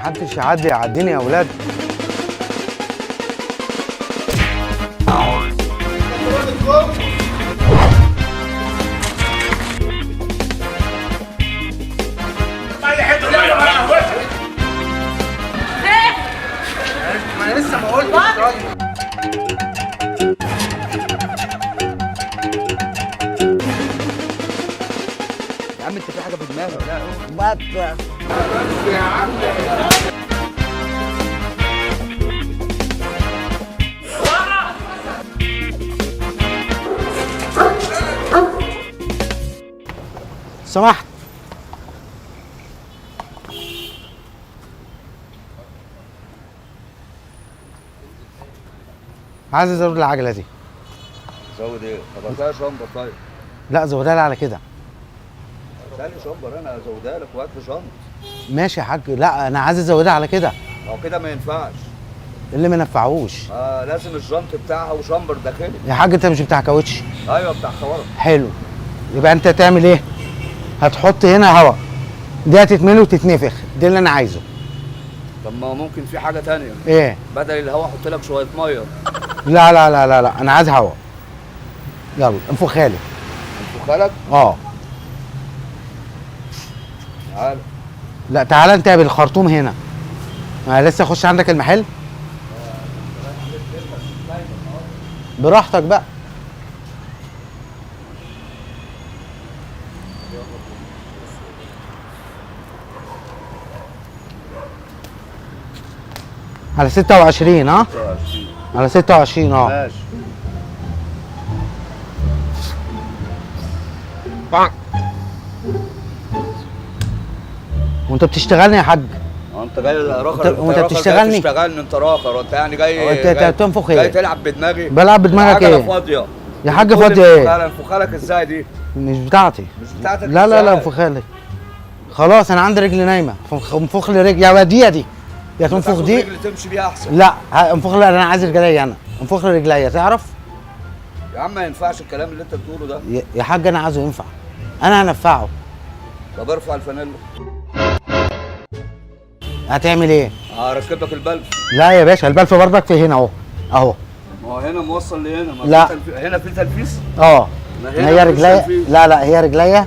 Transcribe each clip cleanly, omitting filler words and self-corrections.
محدش يعدي يعديني يا اولاد. ما انا لسه ما قلتش. يا عم انت في حاجه في دماغك؟ لا بس يا عم. سمحت. عايز ازود العجله دي. زود ايه؟ طب هتلاقي شمبر طيب. لا زودها لي على كده. ثاني شمبر انا هزودها لك وهات لي شنط. ماشي يا حاج. لا انا عايز ازودها على كده. هو كده ما ينفعش. اللي ما نفعوش. لازم الجنط بتاعها وشمبر داخلي. يا حاج انت مش بتاع كاوتش؟ ايوه بتاع خوارم. حلو. يبقى انت تعمل ايه؟ هتحط هنا هواء، دي هتتملي وتتنفخ، دي اللي انا عايزه. طب ما ممكن في حاجه ثانيه. ايه؟ بدل الهواء احط لك شويه ميه. لا لا لا لا لا، انا عايز هواء. يلا انفخها لي. انفخها لك؟ تعال. لا تعال انت بالخرطوم هنا. انا لسه اخش عندك المحل. براحتك بقى. على 26 ها؟ 26 على 26 ماشي. وانت بتشتغلني يا حاج؟ انت جاي راخر. وانت بتشتغلني؟ بتشتغلني انت راخر. انت يعني جاي انت تنفخ ايه؟ جاي تلعب بدماغي؟ بلعب بدماغك ايه؟ فاضيه يا حاج فاضيه ايه؟ انفخها لك ازاي دي؟ مش بتاعتي. مش بتاعتك؟ لا لا لا انفخها لي. خلاص انا عندي رجل نايمه، انفخ لي رجل. يا وديه دي يا تنفخ دي. رجل تمشي بيها احسن. لا انفخ لي، انا عايز رجليا. انا انفخ لي رجليا تعرف؟ يا عم ما ينفعش الكلام اللي انت بتقوله ده. يا حاج انا عايزه ينفع، انا هنفعه. طب ارفع الفانيلا. هتعمل ايه؟ هركب لك البلف. لا يا باشا البلف برضك في هنا اهو. اهو. ما هو هنا موصل لهنا. ما لا هنا في تلفيس. هي رجليا. لا لا هي رجليا.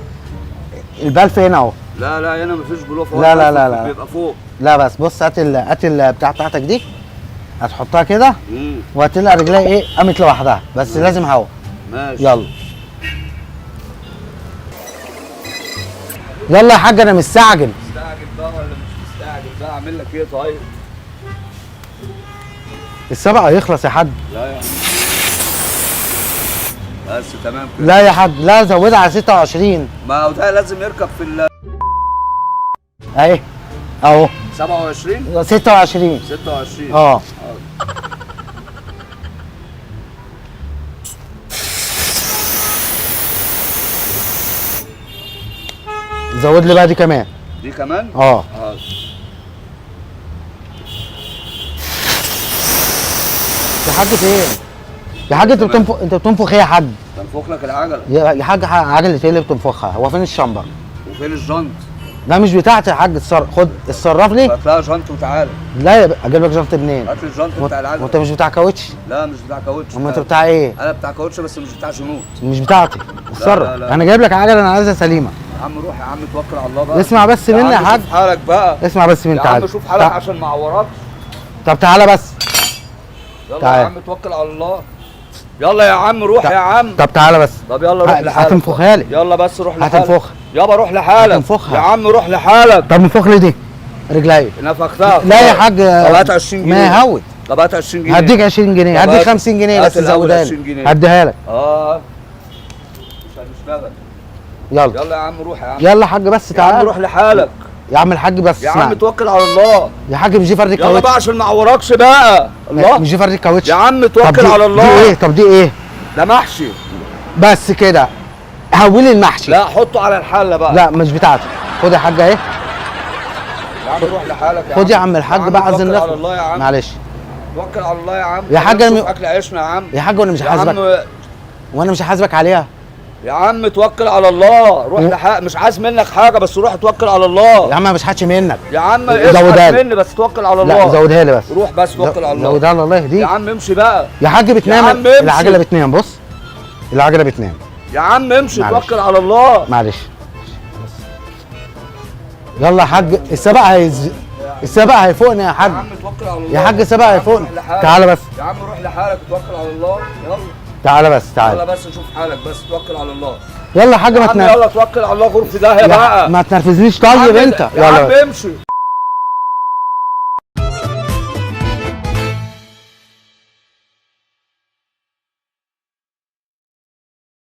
البلف هنا اهو. لا لا هنا مفيش بلوف. لا لا لا لا بيبقى فوق. لا بس بص هات بتاعتك دي، هتحطها كده وهتلاقي رجليا ايه قامت لوحدها، بس لازم هوا. ماشي يلا يلا يا حاج انا مستعجل. مستعجل بقى ولا مش مستعجل بقى؟ اعمل لك ايه طيب؟ السبق هيخلص يا حاج. لا يا عم بس تمام كده. لا يا حاج لا زودها على 26. ما هو ده لازم يركب في اهي اهو 27 26 26. زود لي بقى دي كمان. دي كمان؟ يا حاج فين؟ يا حاج انت بتنفخ ايه يا حاج؟ بنفخ لك العجله. يا حاج عجله ايه اللي بتنفخها؟ هو فين الشمبر؟ وفين الجنط؟ لا مش بتاعتي يا حاج. خد اتصرف لي. هات لها جنط وتعالى. لا اجيب لك جنط منين؟ هات لي الجنط بتاع العجله. وانت مش بتاع كاوتش؟ لا مش بتاع كاوتش. امال انت بتاع ايه؟ انا بتاع كاوتش بس مش بتاع جنوط. مش بتاعتي. اتصرف. لا لا. انا جايب لك عجله انا عايزها سليمه. يا عم روح يا عم توكل على الله بقى. اسمع بس مني يا حاج. شوف حالك بقى. اسمع بس مني. تعالى يا عم شوف حالك عشان ما اعوركش. طب تعالى بس. يلا تعال. يا عم توكل على الله. يلا يا عم روح يا عم. طب تعالى بس. طب يلا روح لحالك. هتنفخها لي. يلا بس روح لحالك. هتنفخها. يابا روح لحالك. هتنفخها يا عم روح لحالك. طب انفخ لي دي رجليا. نفختها. لا يا حاج. طب هات 20 جنيه. ما يهود. طب هات 20 جنيه. هديك 20 جنيه. هديك 50 جنيه بس زودها لي. هديها لك. مش هنشتغل. يلا يلا يا عم روح يا عم. يلا يا حاج بس تعالى. يا عم روح لحالك. يا عم الحاج بس يا عم توكل على الله. يا حاج مش دي فرد الكاوتش. يلا بقى عشان ما اعوركش بقى. الله مش دي فرد الكاوتش يا عم توكل على الله. دي ايه؟ طب دي ايه؟ ده محشي بس كده. هولي المحشي. لا حطه على الحله بقى. لا مش بتاعتي. خد يا حاج اهي. يا عم روح لحالك يا عم. خد يا عم الحاج بقى عايزين توكل على الله يا عم. معلش توكل على الله يا عم. يا حاج اكل عيشنا يا عم. يا حاج وانا مش هحاسبك. وانا مش هحاسبك عليها. يا عم توكل على الله، روح لحق، مش عايز منك حاجه بس روح توكل على الله. يا عم ما بشحتش منك. يا عم زودها اسحب لي مني بس توكل على الله. لا زودها لي بس. روح بس توكل على الله. زودها لي الله يهديك. يا عم امشي بقى يا حاج بتنام. يا عم امشي. العجله بتنام، بص العجله بتنام. يا عم امشي معلش. توكل على الله. معلش يلا يا حاج، السبق هيفوقنا يا حاج. يا عم توكل على الله يا حاج السبق هيفوقنا. تعالى بس يا عم روح لحالك وتوكل على الله. يلا تعالى بس تعالى. يلا بس شوف حالك بس توكل على الله. يلا يا حاج يا ما عم يلا توكل على الله، غرفة داهية بقى. ما تنرفزنيش يا عم طيب انت. يا عم امشي.